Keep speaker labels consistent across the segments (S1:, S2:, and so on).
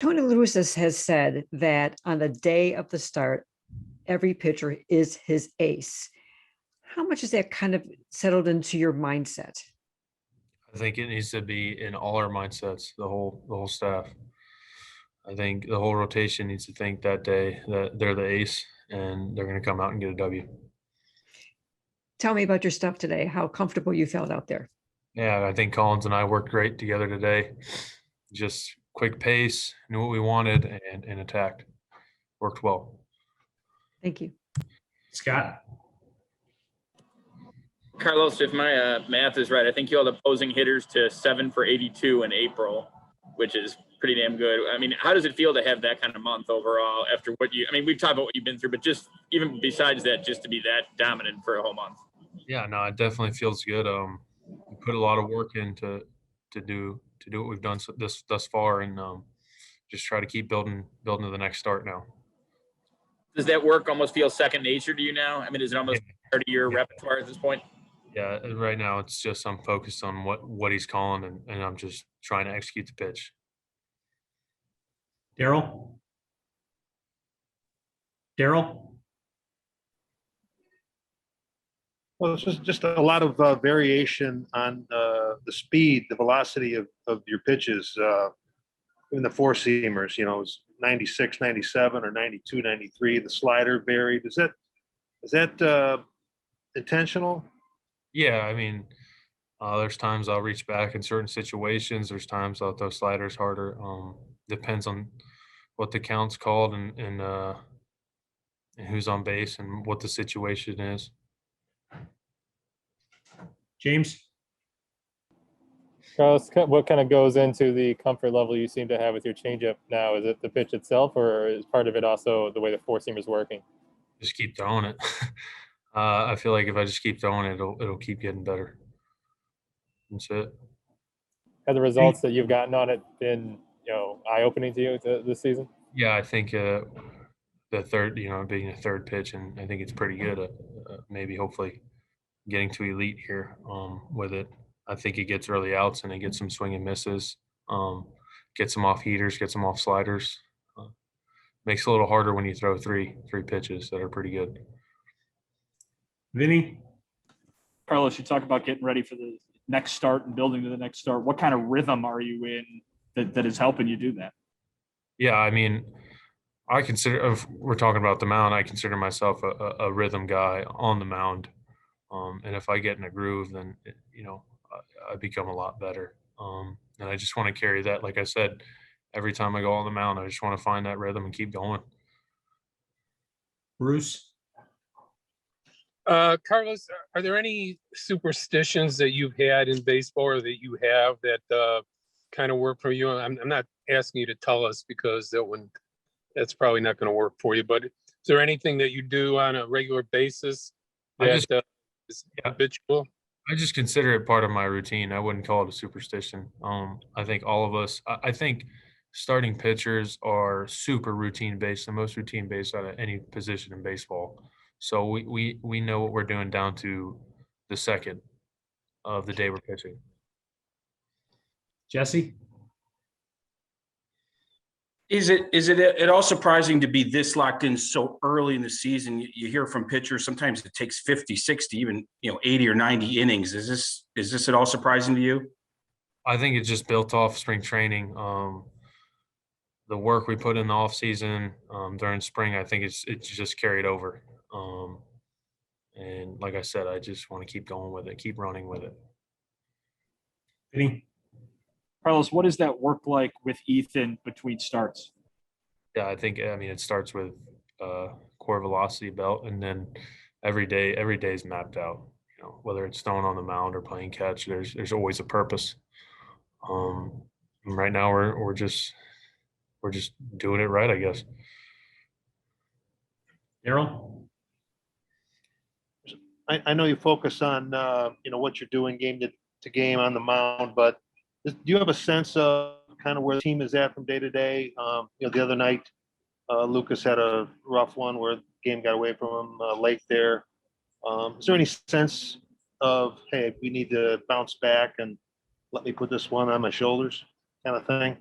S1: Tony La Russa has said that on the day of the start, every pitcher is his ace. How much has that kind of settled into your mindset?
S2: I think it needs to be in all our mindsets, the whole staff. I think the whole rotation needs to think that day that they're the ace and they're going to come out and get a W.
S1: Tell me about your stuff today, how comfortable you felt out there.
S2: Yeah, I think Collins and I worked great together today. Just quick pace, knew what we wanted, and attacked. Worked well.
S1: Thank you.
S3: Scott?
S4: Carlos, if my math is right, I think you held opposing hitters to 7 for 82 in April, which is pretty damn good. I mean, how does it feel to have that kind of month overall after what you – I mean, we've talked about what you've been through, but just even besides that, just to be that dominant for a whole month.
S2: Yeah, no, it definitely feels good. We put a lot of work in to do what we've done thus far, and just try to keep building to the next start now.
S4: Does that work almost feel second nature to you now? I mean, is it almost part of your repertoire at this point?
S2: Yeah, right now it's just I'm focused on what he's calling, and I'm just trying to execute the pitch.
S3: Daryl?
S5: Well, it's just a lot of variation on the speed, the velocity of your pitches. Even the four seamers, it's 96, 97 or 92, 93. The slider varied. Is that intentional?
S2: Yeah, I mean, there's times I'll reach back in certain situations. There's times I'll throw sliders harder. Depends on what the count's called and who's on base and what the situation is.
S3: James?
S6: Carlos, what kind of goes into the comfort level you seem to have with your changeup now? Is it the pitch itself, or is part of it also the way the four seamer is working?
S2: Just keep throwing it. I feel like if I just keep throwing it, it'll keep getting better. That's it.
S6: Have the results that you've gotten on it been, eye-opening to you this season?
S2: Yeah, I think the third, being a third pitch, and I think it's pretty good. Maybe hopefully getting to elite here with it. I think it gets early outs and it gets some swing and misses. Gets them off heaters, gets them off sliders. Makes it a little harder when you throw three pitches that are pretty good.
S3: Vinny?
S7: Carlos, you talk about getting ready for the next start and building to the next start. What kind of rhythm are you in that is helping you do that?
S2: Yeah, I mean, if we're talking about the mound, I consider myself a rhythm guy on the mound. And if I get in a groove, then, I become a lot better. And I just want to carry that. Like I said, every time I go on the mound, I just want to find that rhythm and keep going.
S3: Bruce?
S8: Carlos, are there any superstitions that you've had in baseball or that you have that kind of work for you? I'm not asking you to tell us because that's probably not going to work for you, but is there anything that you do on a regular basis that is habitual?
S2: I just consider it part of my routine. I wouldn't call it a superstition. I think all of us, I think starting pitchers are super routine based, the most routine based out of any position in baseball. So we know what we're doing down to the second of the day we're pitching.
S3: Jesse?
S9: Is it at all surprising to be this locked in so early in the season? You hear from pitchers, sometimes it takes 50, 60, even 80 or 90 innings. Is this at all surprising to you?
S2: I think it's just built off spring training. The work we put in the off season during spring, I think it's just carried over. And like I said, I just want to keep going with it, keep running with it.
S3: Vinny?
S7: Carlos, what does that work like with Ethan between starts?
S2: Yeah, it starts with core velocity belt, and then every day is mapped out. Whether it's throwing on the mound or playing catch, there's always a purpose. And right now we're just doing it right, I guess.
S3: Daryl?
S5: I know you focus on what you're doing game to game on the mound, but do you have a sense of kind of where the team is at from day to day? The other night, Lucas had a rough one where the game got away from him late there. Is there any sense of, hey, we need to bounce back and let me put this one on my shoulders kind of thing?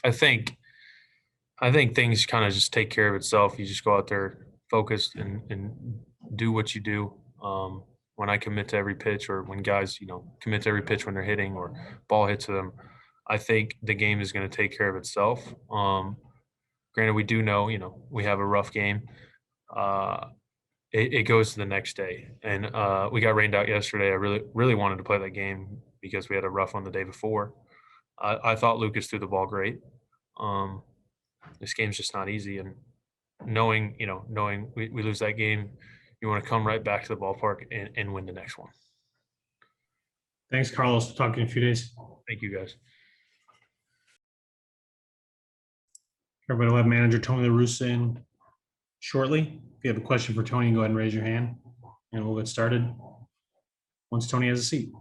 S2: I think things kind of just take care of itself. You just go out there focused and do what you do. When I commit to every pitch, or when guys, commit to every pitch when they're hitting or ball hits to them, I think the game is going to take care of itself. Granted, we do know, we have a rough game. It goes to the next day, and we got rained out yesterday. I really wanted to play that game because we had a rough one the day before. I thought Lucas threw the ball great. This game's just not easy, and knowing we lose that game, you want to come right back to the ballpark and win the next one.
S3: Thanks, Carlos. We'll talk in a few days.
S2: Thank you, guys.
S3: Everybody will have manager Tony Russa in shortly. If you have a question for Tony, go ahead and raise your hand and we'll get started once Tony has a seat.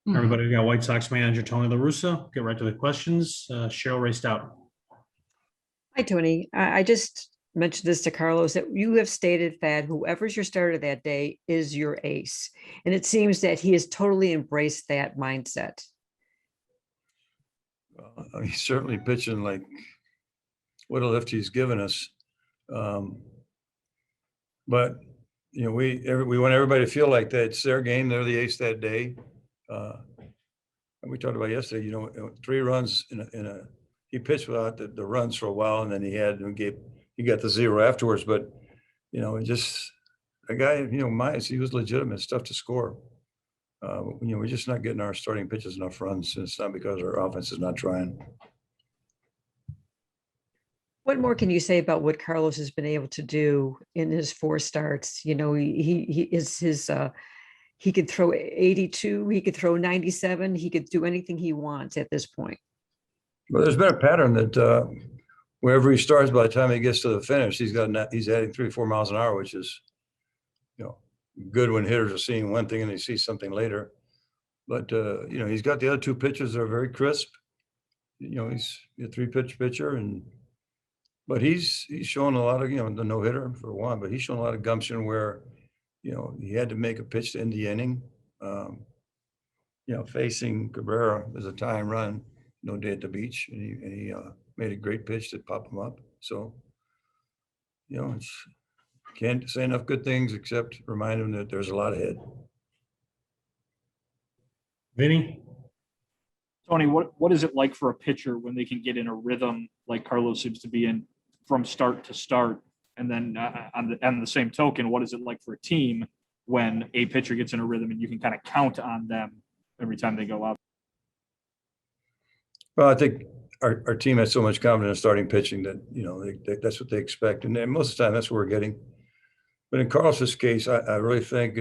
S3: Everybody got White Sox manager Tony La Russa. Get right to the questions. Cheryl raced out.
S1: Hi, Tony. I just mentioned this to Carlos, that you have stated that whoever's your starter that day is your ace. And it seems that he has totally embraced that mindset.
S10: He's certainly pitching like what a lift he's given us. But we want everybody to feel like that it's their game. They're the ace that day. And we talked about yesterday, 3 runs he pitched without the runs for a while, and then he got the 0 afterwards. But just a guy, Myers, he was legitimate, stuff to score. We're just not getting our starting pitchers enough runs, and it's not because our offense is not trying.
S1: What more can you say about what Carlos has been able to do in his 4 starts? He could throw 82, he could throw 97, he could do anything he wants at this point.
S10: Well, there's been a pattern that wherever he starts, by the time he gets to the finish, he's adding 3 or 4 miles an hour, which is, good when hitters are seeing one thing and they see something later. But he's got the other 2 pitches that are very crisp. He's a 3-pitch pitcher, but he's shown a lot of the no-hitter for one, but he's shown a lot of gumption where he had to make a pitch to end the inning. Facing Cabrera was a tying run, no day at the beach, and he made a great pitch to pop him up. So, can't say enough good things except remind him that there's a lot ahead.
S3: Vinny?
S7: Tony, what is it like for a pitcher when they can get in a rhythm like Carlos seems to be in from start to start? And then on the same token, what is it like for a team when a pitcher gets in a rhythm and you can kind of count on them every time they go out?
S10: Well, I think our team has so much confidence in starting pitching that that's what they expect, and most of the time that's what we're getting. But in Carlos's case, I really think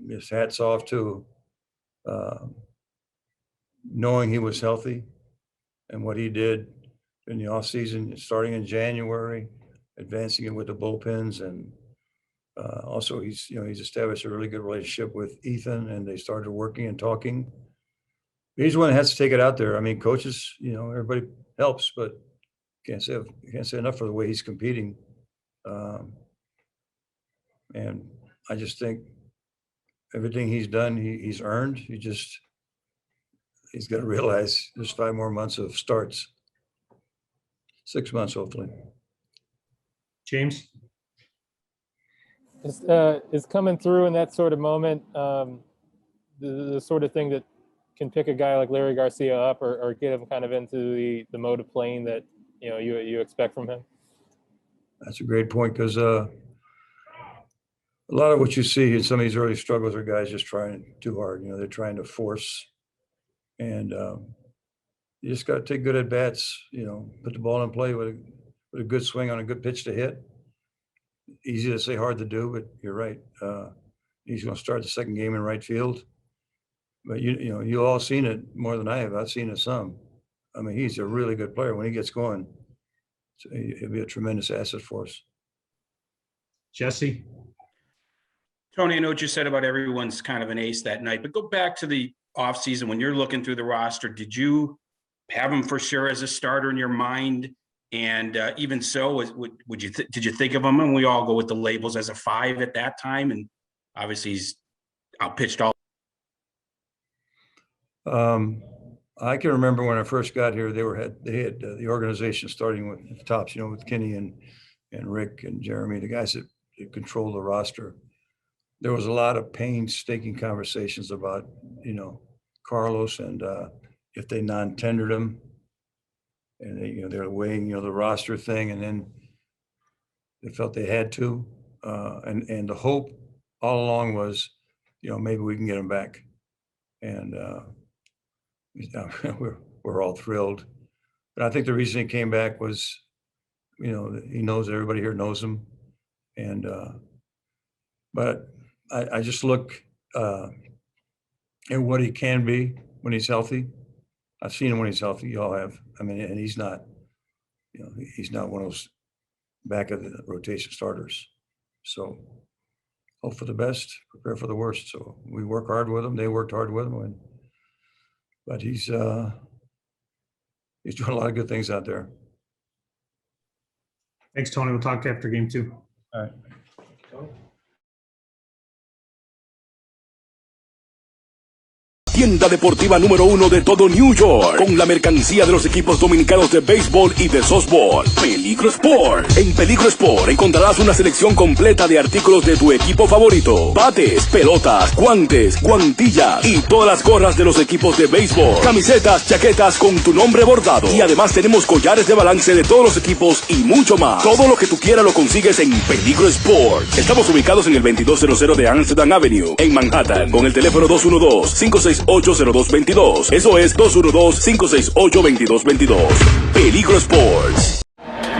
S10: his hats off to knowing he was healthy and what he did in the offseason, starting in January, advancing it with the bullpens, and also he's established a really good relationship with Ethan, and they started working and talking. He's the one that has to take it out there. I mean, coaches, everybody helps, but can't say enough for the way he's competing. And I just think everything he's done, he's earned. He's got to realize there's 5 more months of starts, 6 months hopefully.
S3: James?
S6: Is coming through in that sort of moment the sort of thing that can pick a guy like Larry Garcia up or get him kind of into the mode of playing that you expect from him?
S10: That's a great point, because a lot of what you see in some of these early struggles are guys just trying too hard. They're trying to force, and You just got to take good at bats, put the ball in play with a good swing on a good pitch to hit. Easy to say, hard to do, but you're right. He's going to start the second game in right field. But you all seen it more than I have. I've seen it some. I mean, he's a really good player when he gets going. So he'll be a tremendous asset for us.
S3: Jesse?
S9: Tony, I know what you said about everyone's kind of an ace that night, but go back to the offseason when you're looking through the roster. Did you have him for sure as a starter in your mind? And even so, did you think of him? And we all go with the labels as a 5 at that time, and obviously he's outpitched all.
S10: I can remember when I first got here, they had the organization starting with the tops, with Kenny and Rick and Jeremy, the guys that control the roster. There was a lot of painstaking conversations about, Carlos and if they non-tendered him, and they're weighing, the roster thing, and then they felt they had to, and the hope all along was, maybe we can get him back, and we're all thrilled. But I think the reason he came back was, he knows everybody here knows him, and but I just look at what he can be when he's healthy. I've seen him when he's healthy. You all have. I mean, and he's not, he's not one of those back of the rotation starters. So hope for the best, prepare for the worst. So we work hard with him. They worked hard with him, but he's doing a lot of good things out there.
S3: Thanks, Tony. We'll talk after game 2.
S10: All right.
S11: Tienda deportiva número 1 de todo New York, con la mercancía de los equipos dominicanos de béisbol y de softball. Peligro Sport. En Peligro Sport encontrarás una selección completa de artículos de tu equipo favorito: bates, pelotas, guantes, guantillas y todas las gorras de los equipos de béisbol, camisetas, chaquetas con tu nombre bordado, y además tenemos collares de balance de todos los equipos y mucho más. Todo lo que tú quieras lo consigues en Peligro Sport. Estamos ubicados en el 2200 de Amsterdam Avenue, en Manhattan, con el teléfono 212-568-0222. Eso es 212-568-2222. Peligro Sports.